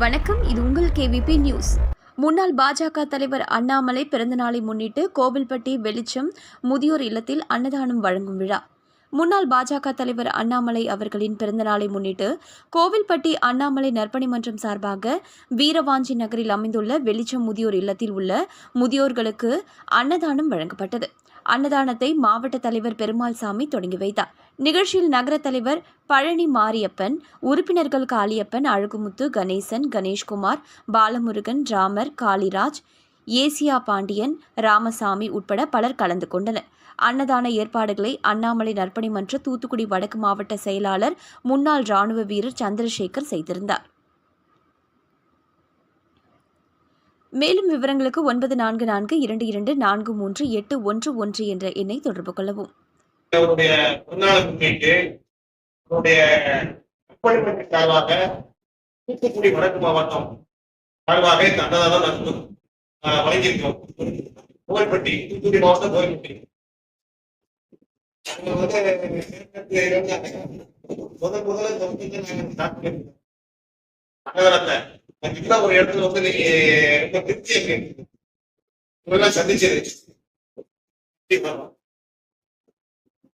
வணக்கம், இது உங்கள் கேவிபி நியூஸ். முன்னாள் பாஜக தலைவர் அண்ணாமலை பிறந்தநாளை முன்னிட்டு கோவில்பட்டி வெளிச்சம் முதியோர் இல்லத்தில் அன்னதானம் வழங்கும் விழா. முன்னாள் பாஜக தலைவர் அண்ணாமலை அவர்களின் பிறந்தநாளை முன்னிட்டு கோவில்பட்டி அண்ணாமலை நற்பணி மன்றம் சார்பாக வீரவாஞ்சி நகரில் அமைந்துள்ள வெளிச்சம் முதியோர் இல்லத்தில் உள்ள முதியோர்களுக்கு அன்னதானம் வழங்கப்பட்டது. அன்னதானத்தை மாவட்ட தலைவர் பெருமாள் சாமி தொடங்கி வைத்தார். நிகழ்ச்சியில் நகர தலைவர் பழனி மாரியப்பன், உறுப்பினர்கள் காளியப்பன், அழகுமுத்து, கணேசன், கணேஷ்குமார், பாலமுருகன், ராமர், காளிராஜ், ஏசியா பாண்டியன், ராமசாமி உட்பட பலர் கலந்து கொண்டனர். அன்னதான ஏற்பாடுகளை அண்ணாமலை நற்பணி மன்ற தூத்துக்குடி வடக்கு மாவட்ட செயலாளர் முன்னாள் ராணுவ வீரர் சந்திரசேகர் செய்திருந்தார். மேலும் விவரங்களுக்கு 9442243811 என்ற எண்ணை தொடர்பு கொள்ளவும். தூத்துக்குடி வடக்கு மாவட்டம் சார்பாக இந்த அன்னதானம் வழங்கியிருக்கோம். கோவில்பட்டி, தூத்துக்குடி மாவட்டம் கோவில்பட்டி. அன்னதானத்தை ஒரு இடத்துல வந்து ரொம்ப திருப்தியா இருக்கு. சந்திச்சது